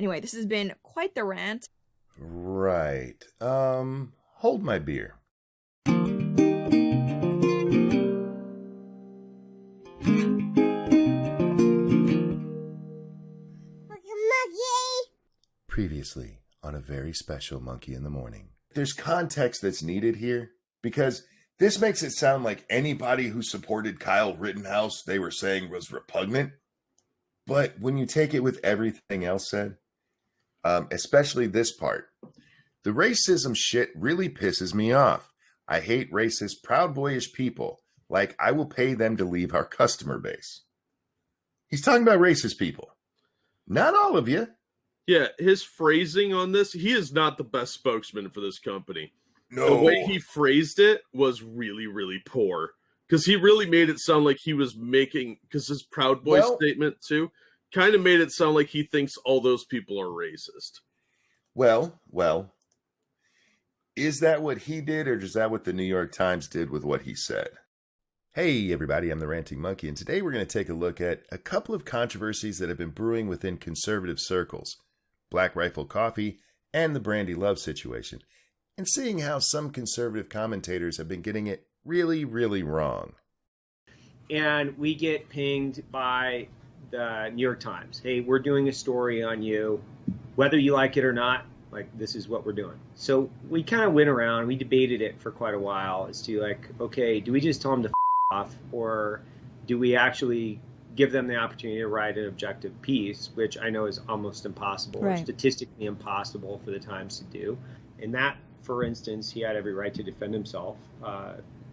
Anyway, this has been quite the rant. Right. Hold my beer. Previously on a very special Monkey in the Morning. There's context that's needed here because this makes it sound like anybody who supported Kyle Rittenhouse they were saying was repugnant. But when you take it with everything else said, especially this part, the racism shit really pisses me off. I hate racist, proud boyish people. Like, I will pay them to leave our customer base. He's talking about racist people. Not all of you. Yeah, his phrasing on this, he is not the best spokesman for this company. No. The way he phrased it was really, really poor. Because he really made it sound like he was making, because his Proud Boy statement too, kind of made it sound like he thinks all those people are racist. Well, is that what he did, or is that what the New York Times did with what he said? Hey, everybody, I'm the Ranting Monkey, and today we're going to take a look at a couple of controversies that have been brewing within conservative circles. Black Rifle Coffee and the Brandi Love situation, and seeing how some conservative commentators have been getting it really, really wrong. And we get pinged by the New York Times. Hey, we're doing a story on you. Whether you like it or not, like, this is what we're doing. So we kind of went around, we debated it for quite a while as to, like, okay, do we just tell them to off, or do we actually give them the opportunity to write an objective piece, which I know is almost impossible, or statistically impossible for the Times to do. And that, for instance, he had every right to defend himself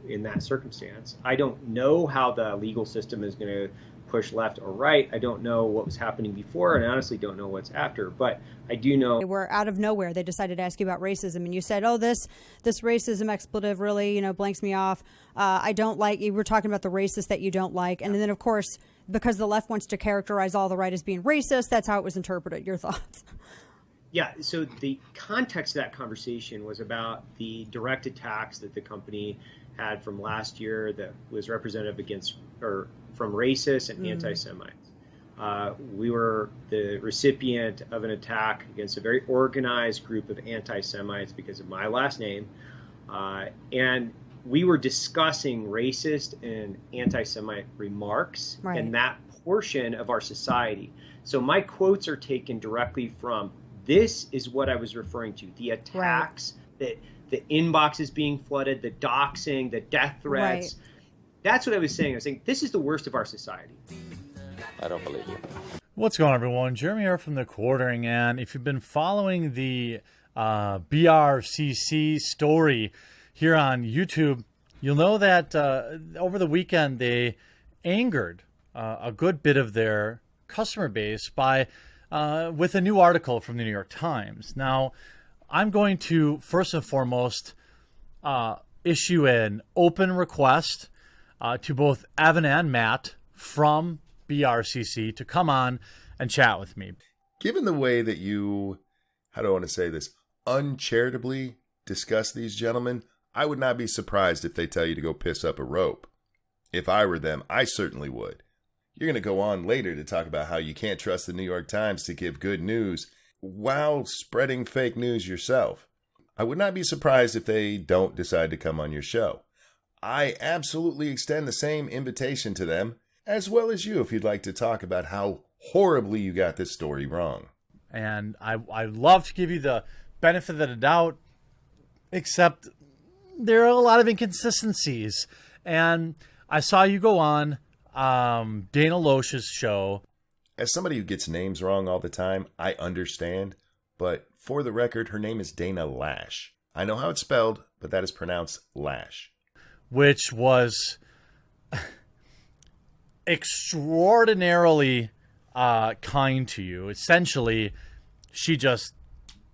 in that circumstance. I don't know how the legal system is going to push left or right. I don't know what was happening before, and I honestly don't know what's after. But I do know... They were out of nowhere. They decided to ask you about racism, and you said, oh, this racism expletive really, blanks me off. I don't like... You were talking about the racist that you don't like. And then, of course, because the left wants to characterize all the right as being racist, that's how it was interpreted. Your thoughts? Yeah, so the context of that conversation was about the direct attacks that the company had from last year that was representative against, or from racists and anti-Semites. We were the recipient of an attack against a very organized group of anti-Semites because of my last name. And we were discussing racist and anti-Semite remarks in that portion of our society. So my quotes are taken directly from, this is what I was referring to, the attacks, the inboxes being flooded, the doxing, the death threats. That's what I was saying. I was saying, this is the worst of our society. I don't believe you. What's going on, everyone? Jeremy here from The Quartering, and if you've been following the BRCC story here on YouTube, you'll know that over the weekend they angered a good bit of their customer base by with a new article from the New York Times. Now, I'm going to first and foremost issue an open request to both Evan and Matt from BRCC to come on and chat with me. Given the way that you, how do I want to say this, uncharitably discuss these gentlemen, I would not be surprised if they tell you to go piss up a rope. If I were them, I certainly would. You're going to go on later to talk about how you can't trust the New York Times to give good news while spreading fake news yourself. I would not be surprised if they don't decide to come on your show. I absolutely extend the same invitation to them, as well as you, if you'd like to talk about how horribly you got this story wrong. And I love to give you the benefit of the doubt, except there are a lot of inconsistencies. And I saw you go on Dana Loesch's show. As somebody who gets names wrong all the time, I understand. But for the record, her name is Dana Lash. I know how it's spelled, but that is pronounced Lash. Which was extraordinarily kind to you. Essentially, she just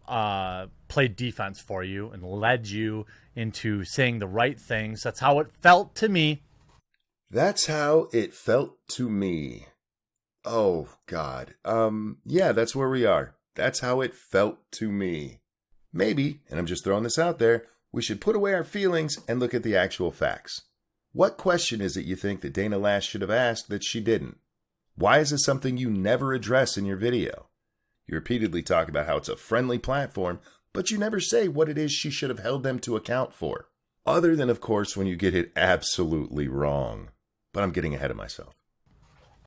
played defense for you and led you into saying the right things. That's how it felt to me. That's how it felt to me. Oh, God. Yeah, that's where we are. That's how it felt to me. Maybe, and I'm just throwing this out there, we should put away our feelings and look at the actual facts. What question is it you think that Dana Lash should have asked that she didn't? Why is this something you never address in your video? You repeatedly talk about how it's a friendly platform, but you never say what it is she should have held them to account for. Other than, of course, when you get it absolutely wrong. But I'm getting ahead of myself.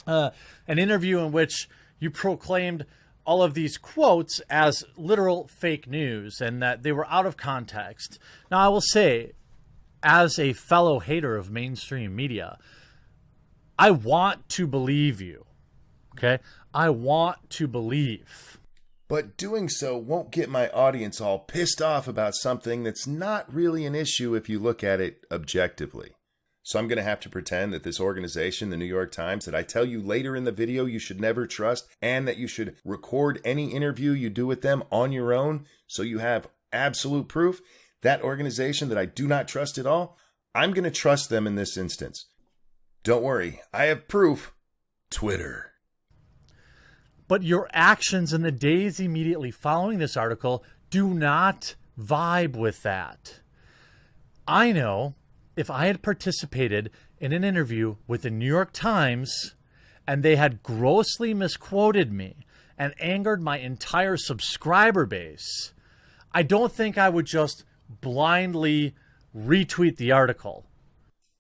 An interview in which you proclaimed all of these quotes as literal fake news and that they were out of context. Now, I will say, as a fellow hater of mainstream media, I want to believe you. Okay? I want to believe. But doing so won't get my audience all pissed off about something that's not really an issue if you look at it objectively. So I'm going to have to pretend that this organization, the New York Times, that I tell you later in the video you should never trust, and that you should record any interview you do with them on your own so you have absolute proof, that organization that I do not trust at all, I'm going to trust them in this instance. Don't worry, I have proof. Twitter. But your actions in the days immediately following this article do not vibe with that. I know if I had participated in an interview with the New York Times and they had grossly misquoted me and angered my entire subscriber base, I don't think I would just blindly retweet the article.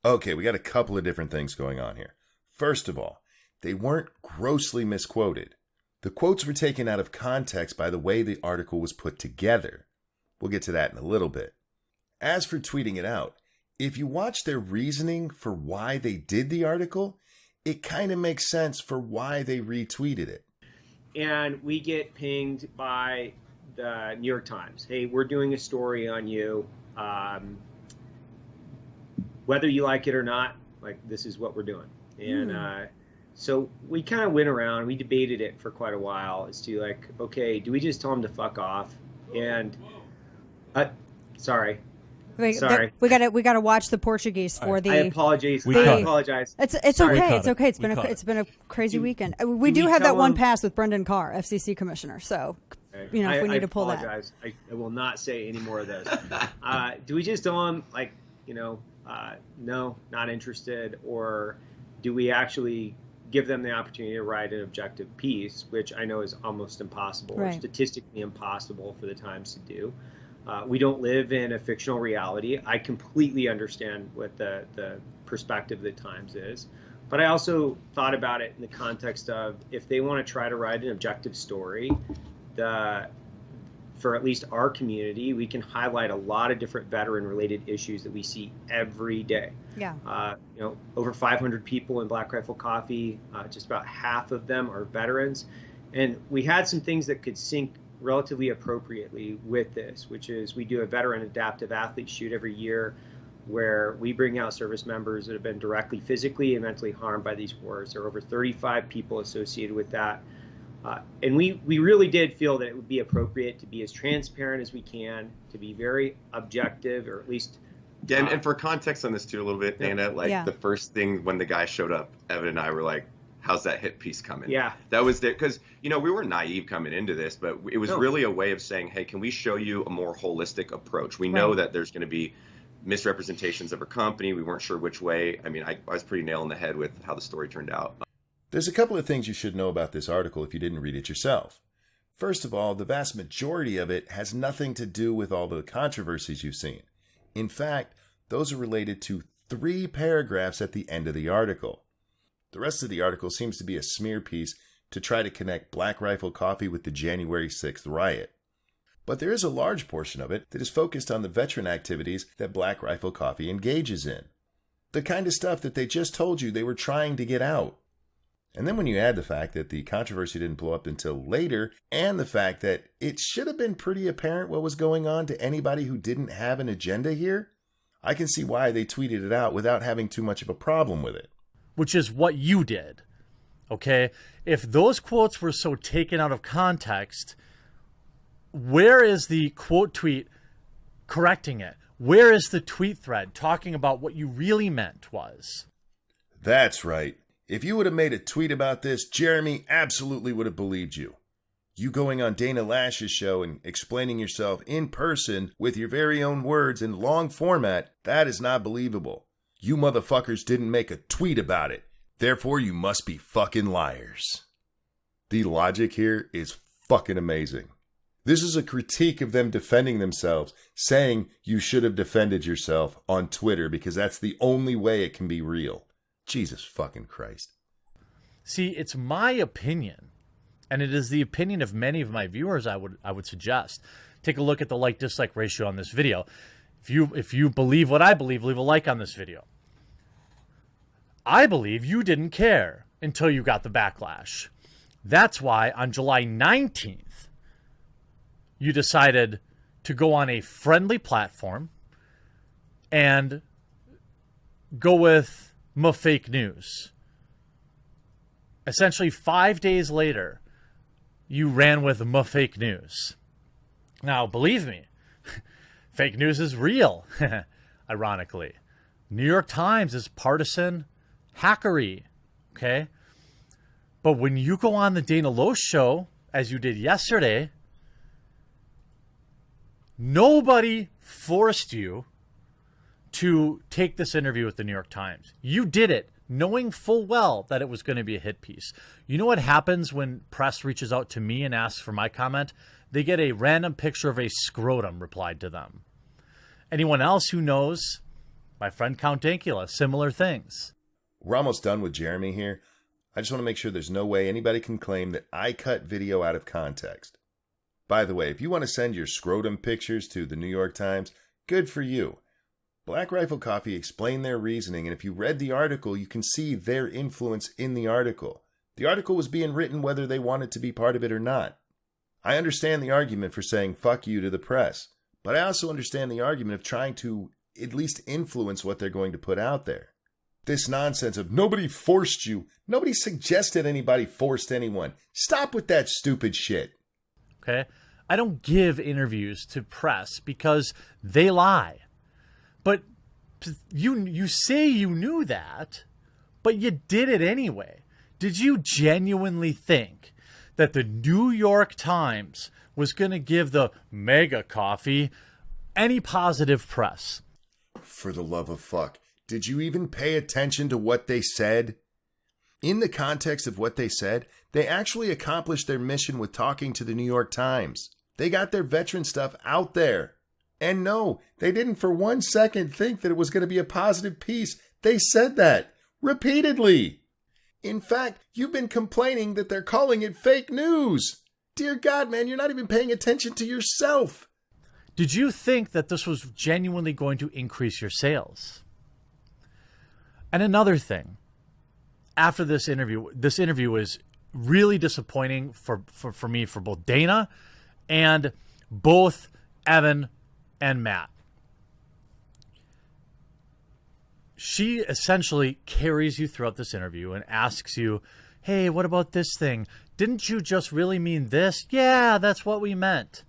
Okay, we got a couple of different things going on here. First of all, they weren't grossly misquoted. The quotes were taken out of context by the way the article was put together. We'll get to that in a little bit. As for tweeting it out, if you watch their reasoning for why they did the article, it kind of makes sense for why they retweeted it. And we get pinged by the New York Times. Hey, we're doing a story on you. Whether you like it or not, like, this is what we're doing. And so we kind of went around, we debated it for quite a while as to, like, okay, do we just tell them to fuck off? And sorry. Sorry. We gotta watch the Portuguese for the. I apologize. I apologize. It's Sorry. okay. It's okay. It's been a crazy weekend. We do have that one pass with Brendan Carr, FCC commissioner. So, if we need to pull that. I will not say any more of those. Do we just tell them, like, no, not interested, or do we actually give them the opportunity to write an objective piece, which I know is almost impossible, or statistically impossible for the Times to do? We don't live in a fictional reality. I completely understand what the perspective of the Times is. But I also thought about it in the context of, if they want to try to write an objective story, for at least our community, we can highlight a lot of different veteran-related issues that we see every day. Yeah. Over 500 people in Black Rifle Coffee, just about half of them are veterans. And we had some things that could sync relatively appropriately with this, which is we do a veteran adaptive athlete shoot every year where we bring out service members that have been directly physically and mentally harmed by these wars. There are over 35 people associated with that. And we really did feel that it would be appropriate to be as transparent as we can, to be very objective, or at least... Yeah, and for context on this too a little bit, Dana, the first thing when the guy showed up, Evan and I were like, how's that hit piece coming? Yeah. That was there, because, we were naive coming into this, but it was really a way of saying, hey, can we show you a more holistic approach? We know that there's going to be misrepresentations of our company. We weren't sure which way. I mean, I was pretty nail on the head with how the story turned out. There's a couple of things you should know about this article if you didn't read it yourself. First of all, the vast majority of it has nothing to do with all the controversies you've seen. In fact, those are related to 3 paragraphs at the end of the article. The rest of the article seems to be a smear piece to try to connect Black Rifle Coffee with the January 6th riot. But there is a large portion of it that is focused on the veteran activities that Black Rifle Coffee engages in. The kind of stuff that they just told you they were trying to get out. And then when you add the fact that the controversy didn't blow up until later, and the fact that it should have been pretty apparent what was going on to anybody who didn't have an agenda here, I can see why they tweeted it out without having too much of a problem with it. Which is what you did, okay? If those quotes were so taken out of context, where is the quote tweet correcting it? Where is the tweet thread talking about what you really meant was? That's right. If you would have made a tweet about this, Jeremy absolutely would have believed you. You going on Dana Loesch's show and explaining yourself in person with your very own words in long format, that is not believable. You motherfuckers didn't make a tweet about it. Therefore, you must be fucking liars. The logic here is fucking amazing. This is a critique of them defending themselves, saying you should have defended yourself on Twitter because that's the only way it can be real. Jesus fucking Christ. See, it's my opinion, and it is the opinion of many of my viewers, I would suggest. Take a look at the like-dislike ratio on this video. If you believe what I believe, leave a like on this video. I believe you didn't care until you got the backlash. That's why on July 19th, you decided to go on a friendly platform and go with fake news. Essentially, 5 days later, you ran with fake news. Now, believe me, fake news is real, ironically. New York Times is partisan hackery, okay? But when you go on the Dana Loesch show, as you did yesterday, nobody forced you to take this interview with the New York Times. You did it knowing full well that it was going to be a hit piece. You know what happens when press reaches out to me and asks for my comment? They get a random picture of a scrotum replied to them. Anyone else who knows, my friend Count Dankula, similar things. We're almost done with Jeremy here. I just want to make sure there's no way anybody can claim that I cut video out of context. By the way, if you want to send your scrotum pictures to the New York Times, good for you. Black Rifle Coffee explained their reasoning, and if you read the article, you can see their influence in the article. The article was being written whether they wanted to be part of it or not. I understand the argument for saying fuck you to the press, but I also understand the argument of trying to at least influence what they're going to put out there. This nonsense of nobody forced you, nobody suggested anybody forced anyone. Stop with that stupid shit. Okay? I don't give interviews to press because they lie. But you say you knew that, but you did it anyway. Did you genuinely think that the New York Times was going to give the mega coffee any positive press? For the love of fuck, did you even pay attention to what they said? In the context of what they said, they actually accomplished their mission with talking to the New York Times. They got their veteran stuff out there. And no, they didn't for 1 second think that it was going to be a positive piece. They said that repeatedly. In fact, you've been complaining that they're calling it fake news. Dear God, man, you're not even paying attention to yourself. Did you think that this was genuinely going to increase your sales? And another thing, after this interview was really disappointing for me, for both Dana and both Evan and Matt. She essentially carries you throughout this interview and asks you, hey, what about this thing? Didn't you just really mean this? Yeah, that's what we meant.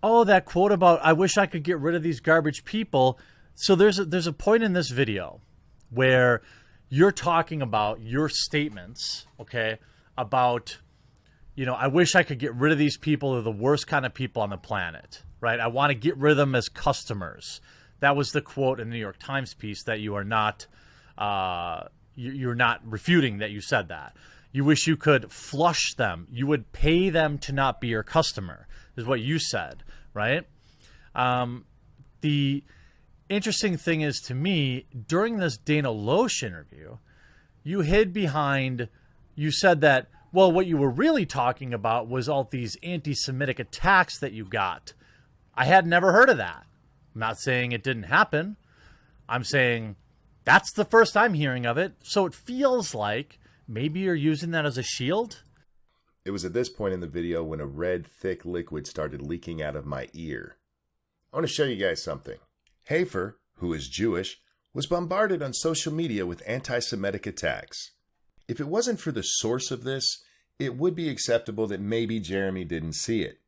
Oh, that quote about, I wish I could get rid of these garbage people. So there's a point in this video where you're talking about your statements, okay, about, you know, I wish I could get rid of these people. They're the worst kind of people on the planet, right? I want to get rid of them as customers. That was the quote in the New York Times piece that you are not, you're not refuting that you said that. You wish you could flush them. You would pay them to not be your customer, is what you said, right? The interesting thing is, to me, during this Dana Loesch interview, you hid behind, you said that, well, what you were really talking about was all these anti-Semitic attacks that you got. I had never heard of that. I'm not saying it didn't happen. I'm saying that's the first I'm hearing of it. So it feels like maybe you're using that as a shield. It was at this point in the video when a red, thick liquid started leaking out of my ear. I want to show you guys something. Hafer, who is Jewish, was bombarded on social media with anti-Semitic attacks. If it wasn't for the source of this, it would be acceptable that maybe Jeremy didn't see it.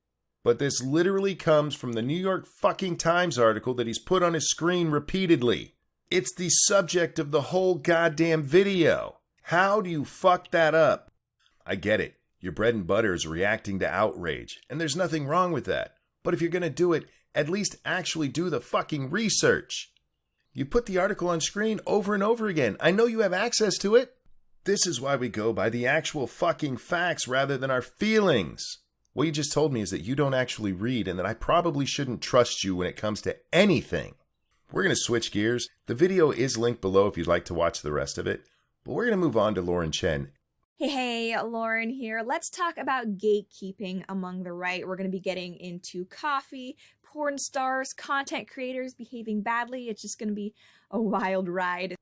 But this literally comes from the New York fucking Times article that he's put on his screen repeatedly. It's the subject of the whole goddamn video. How do you fuck that up? I get it. Your bread and butter is reacting to outrage, and there's nothing wrong with that. But if you're going to do it, at least actually do the fucking research. You put the article on screen over and over again. I know you have access to it. This is why we go by the actual fucking facts rather than our feelings. What you just told me is that you don't actually read and that I probably shouldn't trust you when it comes to anything. We're going to switch gears. The video is linked below if you'd like to watch the rest of it, but we're going to move on to Lauren Chen. Hey, Lauren here. Let's talk about gatekeeping among the right. We're going to be getting into coffee, porn stars, content creators behaving badly. It's just going to be a wild ride.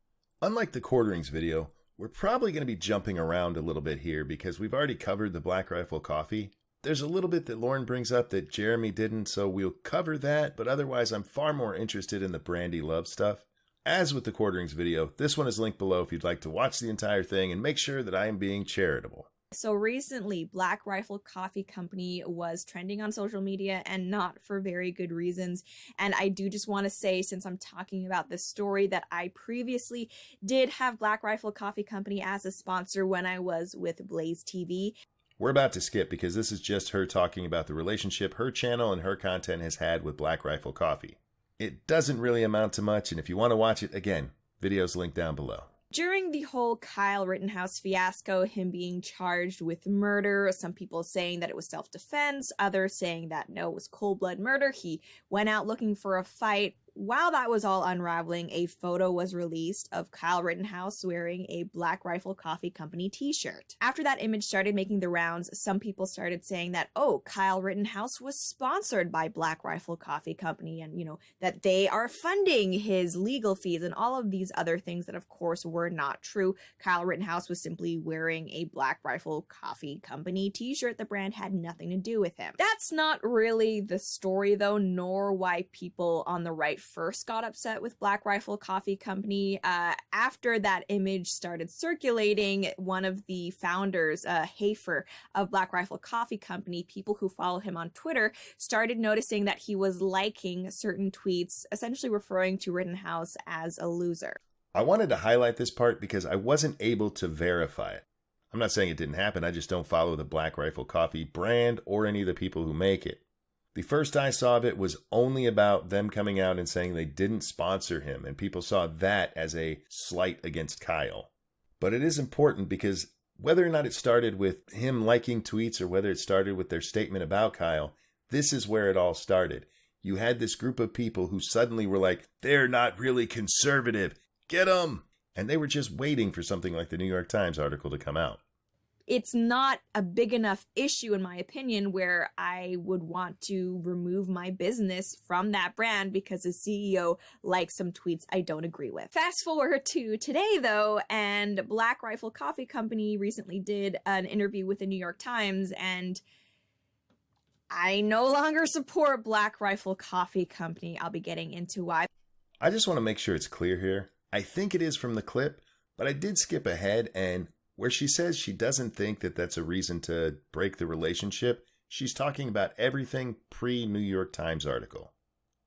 Unlike the quarterings video, we're probably going to be jumping around a little bit here because we've already covered the Black Rifle Coffee. There's a little bit that Lauren brings up that Jeremy didn't, so we'll cover that, but otherwise I'm far more interested in the Brandi Love stuff. As with the quarterings video, this one is linked below if you'd like to watch the entire thing and make sure that I am being charitable. So recently, Black Rifle Coffee Company was trending on social media, and not for very good reasons. And I do just want to say, since I'm talking about this story, that I previously did have Black Rifle Coffee Company as a sponsor when I was with Blaze TV. We're about to skip because this is just her talking about the relationship her channel and her content has had with Black Rifle Coffee. It doesn't really amount to much, and if you want to watch it, again, video's linked down below. During the whole Kyle Rittenhouse fiasco, him being charged with murder, some people saying that it was self-defense, others saying that no, it was cold-blood murder, he went out looking for a fight. While that was all unraveling, a photo was released of Kyle Rittenhouse wearing a Black Rifle Coffee Company t-shirt. After that image started making the rounds, some people started saying that, oh, Kyle Rittenhouse was sponsored by Black Rifle Coffee Company and, that they are funding his legal fees and all of these other things that, of course, were not true. Kyle Rittenhouse was simply wearing a Black Rifle Coffee Company t-shirt. The brand had nothing to do with him. That's not really the story, though, nor why people on the right first got upset with Black Rifle Coffee Company. After that image started circulating, one of the founders, Hafer of Black Rifle Coffee Company, people who follow him on Twitter, started noticing that he was liking certain tweets, essentially referring to Rittenhouse as a loser. I wanted to highlight this part because I wasn't able to verify it. I'm not saying it didn't happen, I just don't follow the Black Rifle Coffee brand or any of the people who make it. The first I saw of it was only about them coming out and saying they didn't sponsor him, and people saw that as a slight against Kyle. But it is important because whether or not it started with him liking tweets or whether it started with their statement about Kyle, this is where it all started. You had this group of people who suddenly were like, they're not really conservative, get them! And they were just waiting for something like the New York Times article to come out. It's not a big enough issue, in my opinion, where I would want to remove my business from that brand because the CEO likes some tweets I don't agree with. Fast forward to today, though, and Black Rifle Coffee Company recently did an interview with the New York Times, and I no longer support Black Rifle Coffee Company. I'll be getting into why. I just want to make sure it's clear here. I think it is from the clip, but I did skip ahead, and where she says she doesn't think that that's a reason to break the relationship, she's talking about everything pre-New York Times article.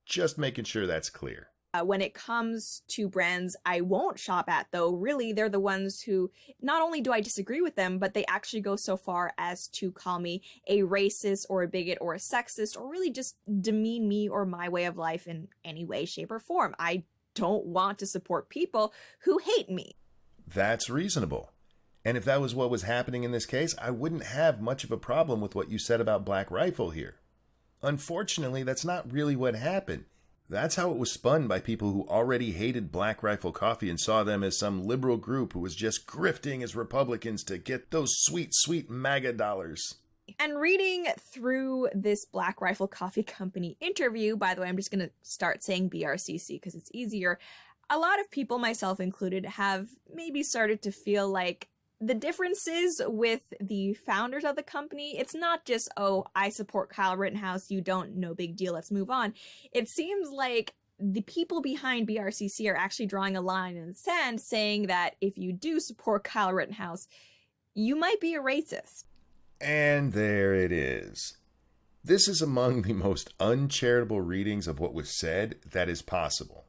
Just making sure that's clear. When it comes to brands I won't shop at, though, really, they're the ones who, not only do I disagree with them, but they actually go so far as to call me a racist or a bigot or a sexist, or really just demean me or my way of life in any way, shape, or form. I don't want to support people who hate me. That's reasonable. And if that was what was happening in this case, I wouldn't have much of a problem with what you said about Black Rifle here. Unfortunately, that's not really what happened. That's how it was spun by people who already hated Black Rifle Coffee and saw them as some liberal group who was just grifting as Republicans to get those sweet, sweet MAGA dollars. And reading through this Black Rifle Coffee Company interview, by the way, I'm just going to start saying BRCC because it's easier. A lot of people, myself included, have maybe started to feel like the differences with the founders of the company, it's not just, oh, I support Kyle Rittenhouse, you don't, no big deal, let's move on. It seems like the people behind BRCC are actually drawing a line in the sand saying that if you do support Kyle Rittenhouse, you might be a racist. And there it is. This is among the most uncharitable readings of what was said that is possible.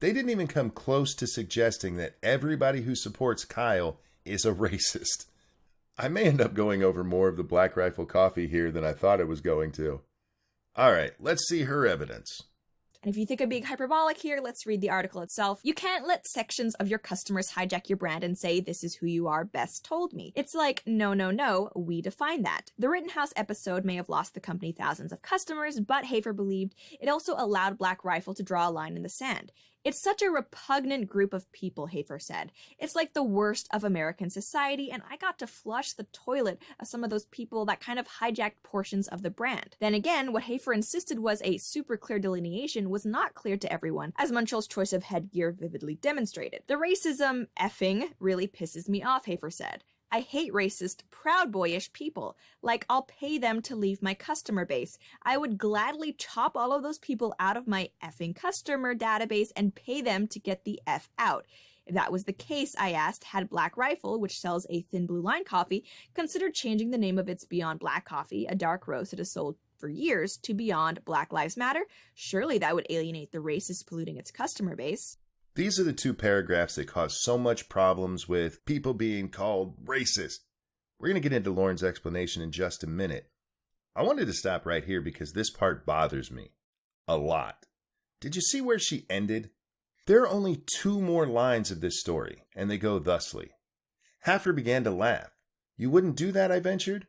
They didn't even come close to suggesting that everybody who supports Kyle is a racist. I may end up going over more of the Black Rifle Coffee here than I thought I was going to. All right, let's see her evidence. And if you think I'm being hyperbolic here, let's read the article itself. You can't let sections of your customers hijack your brand and say, this is who you are, best told me. It's like, no, we define that. The Rittenhouse episode may have lost the company thousands of customers, but Hafer believed it also allowed Black Rifle to draw a line in the sand. It's such a repugnant group of people, Hafer said. It's like the worst of American society, and I got to flush the toilet of some of those people that kind of hijacked portions of the brand. Then again, what Hafer insisted was a super clear delineation was not clear to everyone, as Munchell's choice of headgear vividly demonstrated. The racism effing really pisses me off, Hafer said. I hate racist, proud boyish people. Like, I'll pay them to leave my customer base. I would gladly chop all of those people out of my effing customer database and pay them to get the F out. If that was the case, I asked, had Black Rifle, which sells a thin blue line coffee, considered changing the name of its Beyond Black coffee, a dark roast it has sold for years, to Beyond Black Lives Matter? Surely that would alienate the racist polluting its customer base. These are the two paragraphs that cause so much problems with people being called racist. We're going to get into Lauren's explanation in just a minute. I wanted to stop right here because this part bothers me a lot. Did you see where she ended? There are only 2 more lines of this story, and they go thusly. Hafer began to laugh. You wouldn't do that, I ventured?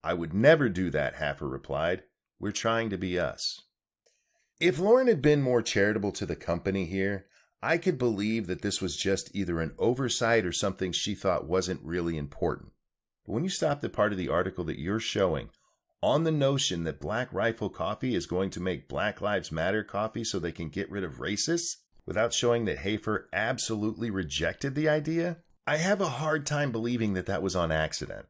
I would never do that, Hafer replied. We're trying to be us. If Lauren had been more charitable to the company here, I could believe that this was just either an oversight or something she thought wasn't really important. But when you stop the part of the article that you're showing on the notion that Black Rifle Coffee is going to make Black Lives Matter coffee so they can get rid of racists, without showing that Hafer absolutely rejected the idea, I have a hard time believing that that was on accident.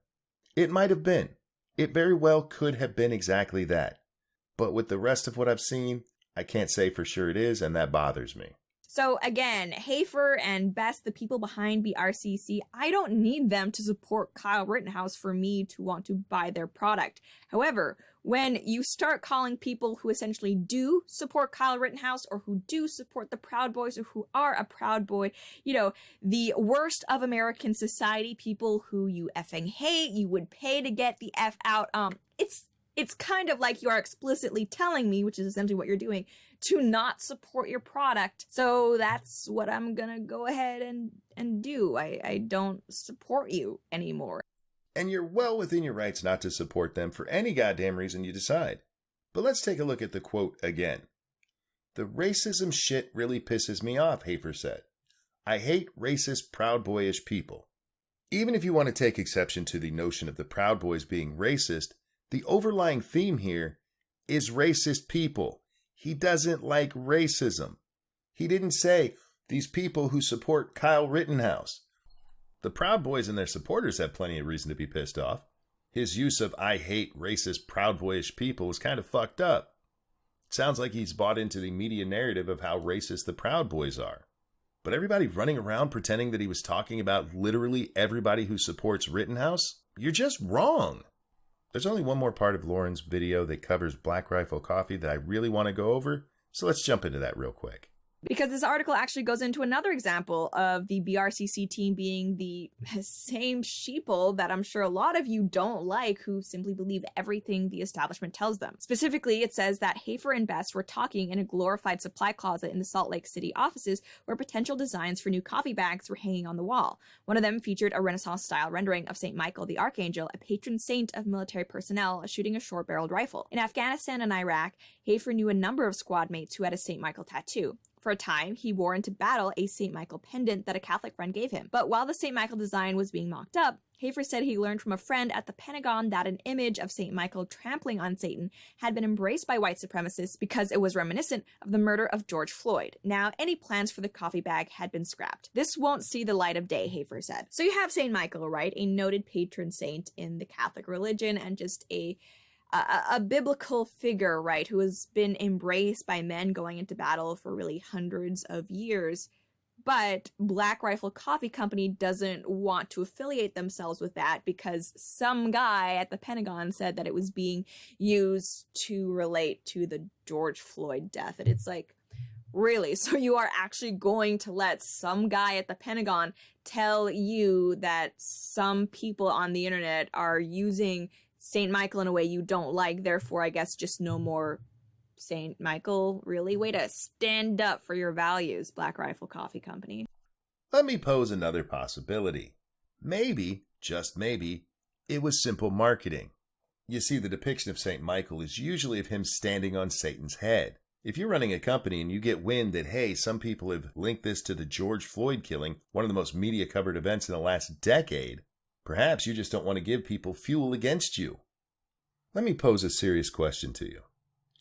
It might have been. It very well could have been exactly that. But with the rest of what I've seen, I can't say for sure it is, and that bothers me. So again, Hafer and Best, the people behind BRCC, I don't need them to support Kyle Rittenhouse for me to want to buy their product. However, when you start calling people who essentially do support Kyle Rittenhouse or who do support the Proud Boys or who are a Proud Boy, you know, the worst of American society, people who you effing hate, you would pay to get the F out, it's kind of like you are explicitly telling me, which is essentially what you're doing, to not support your product. So that's what I'm gonna go ahead and do. I don't support you anymore. And you're well within your rights not to support them for any goddamn reason you decide. But let's take a look at the quote again. The racism shit really pisses me off, Hafer said. I hate racist, proud boyish people. Even if you want to take exception to the notion of the Proud Boys being racist, the overlying theme here is racist people. He doesn't like racism. He didn't say these people who support Kyle Rittenhouse. The Proud Boys and their supporters have plenty of reason to be pissed off. His use of I hate racist, proud boyish people was kind of fucked up. Sounds like he's bought into the media narrative of how racist the Proud Boys are. But everybody running around pretending that he was talking about literally everybody who supports Rittenhouse, you're just wrong. There's only one more part of Lauren's video that covers Black Rifle Coffee that I really want to go over, so let's jump into that real quick. Because this article actually goes into another example of the BRCC team being the same sheeple that I'm sure a lot of you don't like, who simply believe everything the establishment tells them. Specifically, it says that Hafer and Best were talking in a glorified supply closet in the Salt Lake City offices where potential designs for new coffee bags were hanging on the wall. One of them featured a Renaissance-style rendering of St. Michael the Archangel, a patron saint of military personnel shooting a short-barreled rifle. In Afghanistan and Iraq, Hafer knew a number of squad mates who had a St. Michael tattoo. For a time, he wore into battle a St. Michael pendant that a Catholic friend gave him. But while the St. Michael design was being mocked up, Hafer said he learned from a friend at the Pentagon that an image of St. Michael trampling on Satan had been embraced by white supremacists because it was reminiscent of the murder of George Floyd. Now, any plans for the coffee bag had been scrapped. This won't see the light of day, Hafer said. So you have St. Michael, right? A noted patron saint in the Catholic religion and just a biblical figure, right, who has been embraced by men going into battle for really hundreds of years. But Black Rifle Coffee Company doesn't want to affiliate themselves with that because some guy at the Pentagon said that it was being used to relate to the George Floyd death. And it's like, really? So you are actually going to let some guy at the Pentagon tell you that some people on the internet are using St. Michael in a way you don't like, therefore I guess just no more St. Michael, really? Way to stand up for your values, Black Rifle Coffee Company. Let me pose another possibility. Maybe, just maybe, it was simple marketing. You see, the depiction of St. Michael is usually of him standing on Satan's head. If you're running a company and you get wind that, hey, some people have linked this to the George Floyd killing, one of the most media-covered events in the last decade, perhaps you just don't want to give people fuel against you. Let me pose a serious question to you.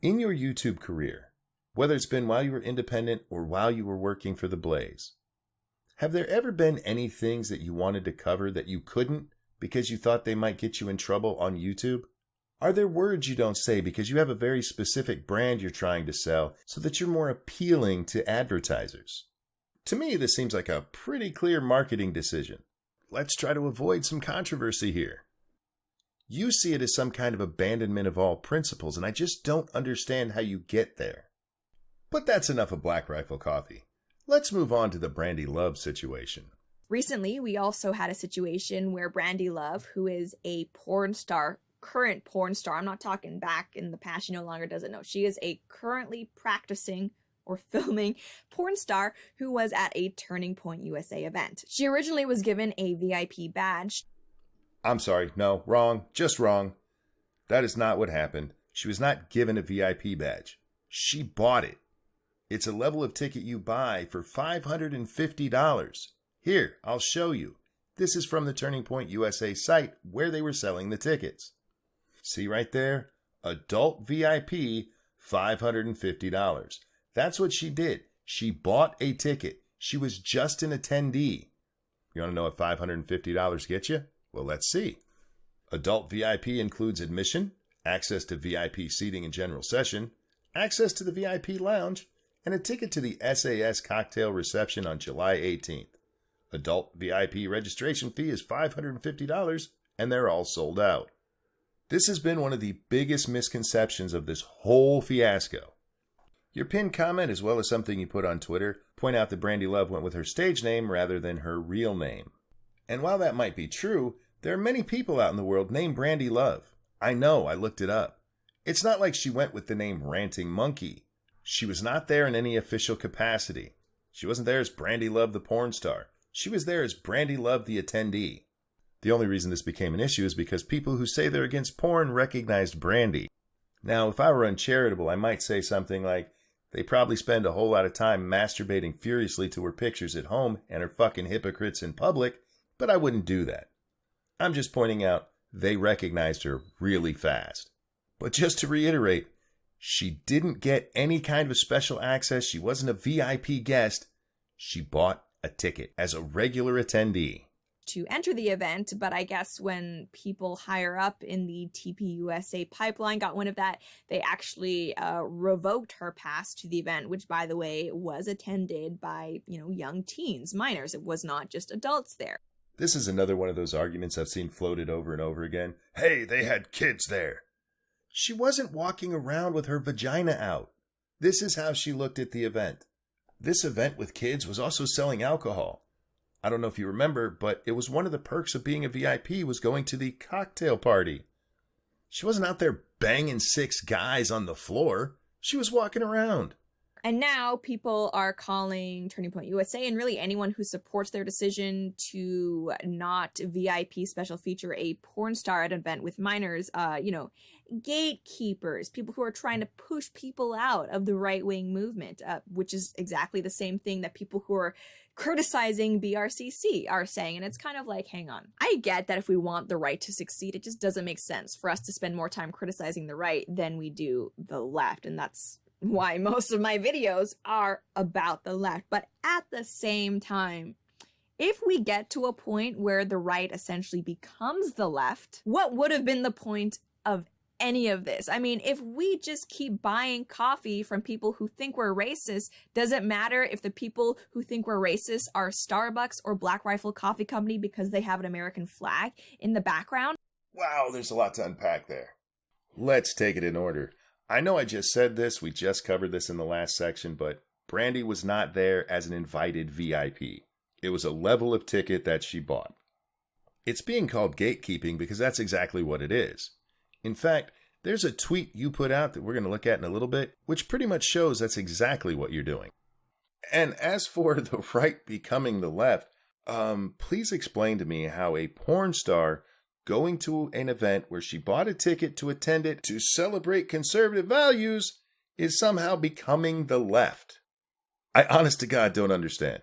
In your YouTube career, whether it's been while you were independent or while you were working for The Blaze, have there ever been any things that you wanted to cover that you couldn't because you thought they might get you in trouble on YouTube? Are there words you don't say because you have a very specific brand you're trying to sell so that you're more appealing to advertisers? To me, this seems like a pretty clear marketing decision. Let's try to avoid some controversy here. You see it as some kind of abandonment of all principles, and I just don't understand how you get there. But that's enough of Black Rifle Coffee. Let's move on to the Brandi Love situation. Recently, we also had a situation where Brandi Love, who is a porn star, current porn star, I'm not talking back in the past, she no longer does it, no, she is a currently practicing or filming porn star who was at a Turning Point USA event. She originally was given a VIP badge. I'm sorry, no, wrong, just wrong. That is not what happened. She was not given a VIP badge. She bought it. It's a level of ticket you buy for $550. Here, I'll show you. This is from the Turning Point USA site where they were selling the tickets. See right there? Adult VIP, $550. That's what she did. She bought a ticket. She was just an attendee. You want to know what $550 gets you? Well, let's see. Adult VIP includes admission, access to VIP seating and general session, access to the VIP lounge, and a ticket to the SAS cocktail reception on July 18th. Adult VIP registration fee is $550, and they're all sold out. This has been one of the biggest misconceptions of this whole fiasco. Your pinned comment, as well as something you put on Twitter, point out that Brandi Love went with her stage name rather than her real name. And while that might be true, there are many people out in the world named Brandi Love. I know, I looked it up. It's not like she went with the name Ranting Monkey. She was not there in any official capacity. She wasn't there as Brandi Love the porn star. She was there as Brandi Love the attendee. The only reason this became an issue is because people who say they're against porn recognized Brandi. Now, if I were uncharitable, I might say something like, they probably spend a whole lot of time masturbating furiously to her pictures at home and are fucking hypocrites in public, but I wouldn't do that. I'm just pointing out they recognized her really fast. But just to reiterate, she didn't get any kind of special access. She wasn't a VIP guest. She bought a ticket as a regular attendee to enter the event, but I guess when people higher up in the TPUSA pipeline got wind of that, they actually revoked her pass to the event, which, by the way, was attended by, young teens, minors. It was not just adults there. This is another one of those arguments I've seen floated over and over again. Hey, they had kids there. She wasn't walking around with her vagina out. This is how she looked at the event. This event with kids was also selling alcohol. I don't know if you remember, but it was one of the perks of being a VIP was going to the cocktail party. She wasn't out there banging 6 guys on the floor. She was walking around. And now people are calling Turning Point USA and really anyone who supports their decision to not VIP special feature a porn star at an event with minors, gatekeepers, people who are trying to push people out of the right-wing movement, which is exactly the same thing that people who are criticizing BRCC are saying. And it's kind of like, hang on. I get that if we want the right to succeed, it just doesn't make sense for us to spend more time criticizing the right than we do the left. And that's why most of my videos are about the left. But at the same time, if we get to a point where the right essentially becomes the left, what would have been the point of any of this? I mean, if we just keep buying coffee from people who think we're racist, does it matter if the people who think we're racist are Starbucks or Black Rifle Coffee Company because they have an American flag in the background? Wow, there's a lot to unpack there. Let's take it in order. I know I just said this, we just covered this in the last section, but Brandi was not there as an invited VIP. It was a level of ticket that she bought. It's being called gatekeeping because that's exactly what it is. In fact, There's a tweet you put out that we're going to look at in a little bit, which pretty much shows that's exactly what you're doing. And as for the right becoming the left, please explain to me how a porn star going to an event where she bought a ticket to attend it to celebrate conservative values is somehow becoming the left. I honest to God don't understand.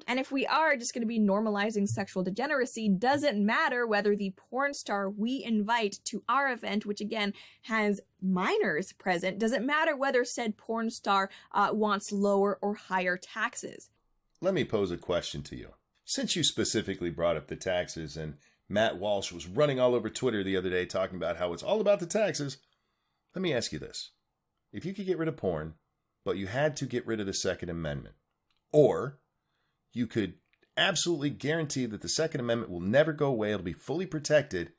And if we are just going to be normalizing sexual degeneracy, doesn't matter whether the porn star we invite to our event, which again has minors present, doesn't matter whether said porn star wants lower or higher taxes. Let me pose a question to you. Since you specifically brought up the taxes and Matt Walsh was running all over Twitter the other day talking about how it's all about the taxes, let me ask you this. If you could get rid of porn, but you had to get rid of the Second Amendment, or you could absolutely guarantee that the Second Amendment will never go away, it'll be fully protected,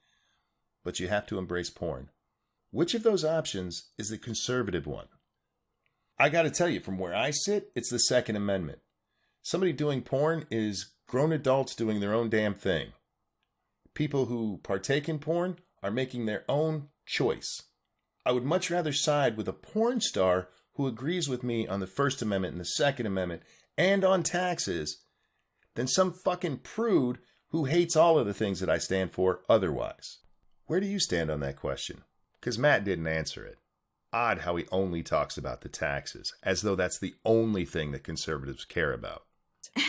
but you have to embrace porn, which of those options is the conservative one? I got to tell you, from where I sit, it's the Second Amendment. Somebody doing porn is grown adults doing their own damn thing. People who partake in porn are making their own choice. I would much rather side with a porn star who agrees with me on the First Amendment and the Second Amendment and on taxes than some fucking prude who hates all of the things that I stand for otherwise. Where do you stand on that question? Because Matt didn't answer it. Odd how he only talks about the taxes, as though that's the only thing that conservatives care about.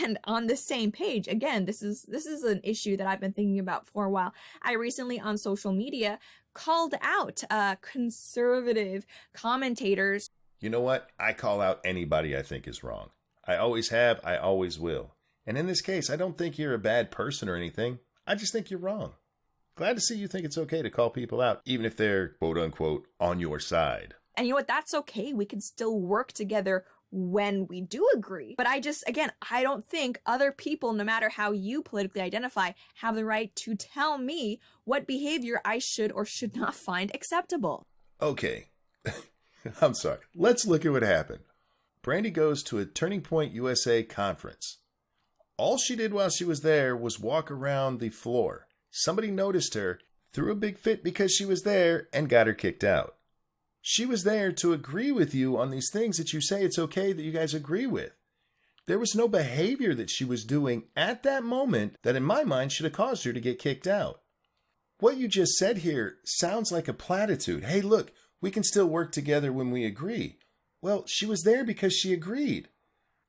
And on the same page, again, this is an issue that I've been thinking about for a while. I recently on social media called out conservative commentators. You know what? I call out anybody I think is wrong. I always have, I always will. And in this case, I don't think you're a bad person or anything. I just think you're wrong. Glad to see you think it's okay to call people out, even if they're, quote unquote, on your side. And you know what? That's okay. We can still work together when we do agree. But I don't think other people, no matter how you politically identify, have the right to tell me what behavior I should or should not find acceptable. Okay. I'm sorry. Let's look at what happened. Brandi goes to a Turning Point USA conference. All she did while she was there was walk around the floor. Somebody noticed her, threw a big fit because she was there, and got her kicked out. She was there to agree with you on these things that you say it's okay that you guys agree with. There was no behavior that she was doing at that moment that in my mind should have caused her to get kicked out. What you just said here sounds like a platitude. Hey, look, we can still work together when we agree. Well, she was there because she agreed.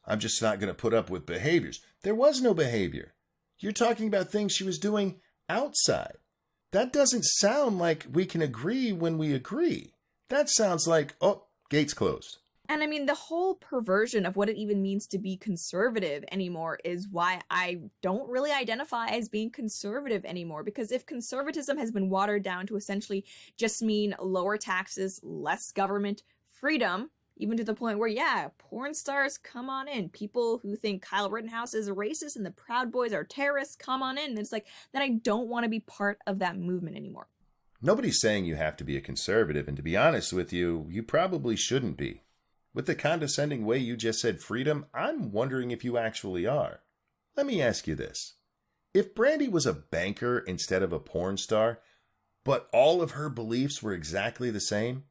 I'm just not going to put up with behaviors. There was no behavior. You're talking about things she was doing outside. That doesn't sound like we can agree when we agree. That sounds like, oh, gate's closed. And I mean, the whole perversion of what it even means to be conservative anymore is why I don't really identify as being conservative anymore. Because if conservatism has been watered down to essentially just mean lower taxes, less government, freedom, even to the point where, yeah, porn stars, come on in. People who think Kyle Rittenhouse is a racist and the Proud Boys are terrorists, come on in. And it's like, then I don't want to be part of that movement anymore. Nobody's saying you have to be a conservative, and to be honest with you, you probably shouldn't be. With the condescending way you just said freedom, I'm wondering if you actually are. Let me ask you this. If Brandi was a banker instead of a porn star, but all of her beliefs were exactly the same,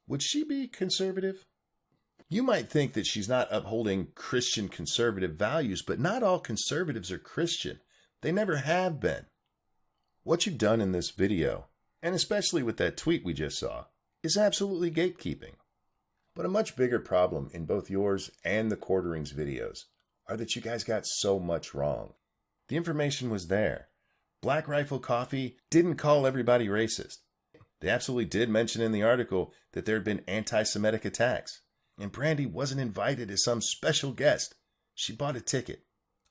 would she be conservative? You might think that she's not upholding Christian conservative values, but not all conservatives are Christian. They never have been. What you've done in this video, and especially with that tweet we just saw, is absolutely gatekeeping. But a much bigger problem in both yours and the Quarterings videos are that you guys got so much wrong. The information was there. Black Rifle Coffee didn't call everybody racist. They absolutely did mention in the article that there had been anti-Semitic attacks. And Brandi wasn't invited as some special guest. She bought a ticket.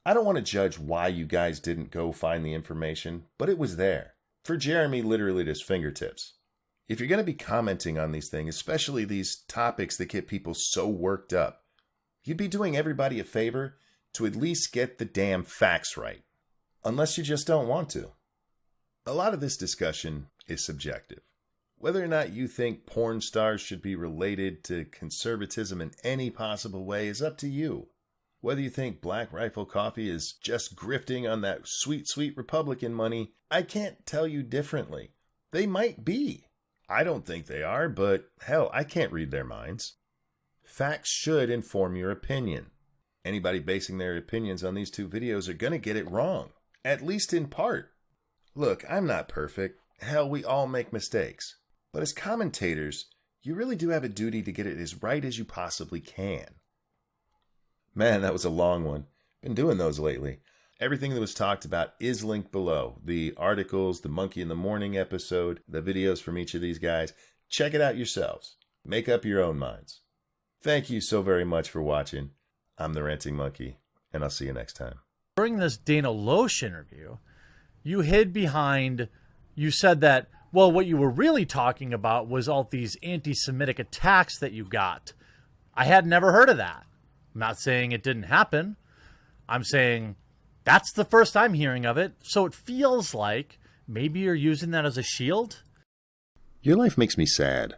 I don't want to judge why you guys didn't go find the information, but it was there. For Jeremy, literally at his fingertips. If you're going to be commenting on these things, especially these topics that get people so worked up, you'd be doing everybody a favor to at least get the damn facts right. Unless you just don't want to. A lot of this discussion is subjective. Whether or not you think porn stars should be related to conservatism in any possible way is up to you. Whether you think Black Rifle Coffee is just grifting on that sweet, sweet Republican money, I can't tell you differently. They might be. I don't think they are, but hell, I can't read their minds. Facts should inform your opinion. Anybody basing their opinions on these two videos are going to get it wrong, at least in part. Look, I'm not perfect. Hell, we all make mistakes. But as commentators, you really do have a duty to get it as right as you possibly can. Man, that was a long one. Been doing those lately. Everything that was talked about is linked below. The articles, the Monkey in the Morning episode, the videos from each of these guys. Check it out yourselves. Make up your own minds. Thank you so very much for watching. I'm the Ranting Monkey, and I'll see you next time. During this Dana Loesch interview, you hid behind, you said that, well, what you were really talking about was all these anti-Semitic attacks that you got. I had never heard of that. I'm not saying it didn't happen. I'm saying that's the first I'm hearing of it. So it feels like maybe you're using that as a shield. Your life makes me sad.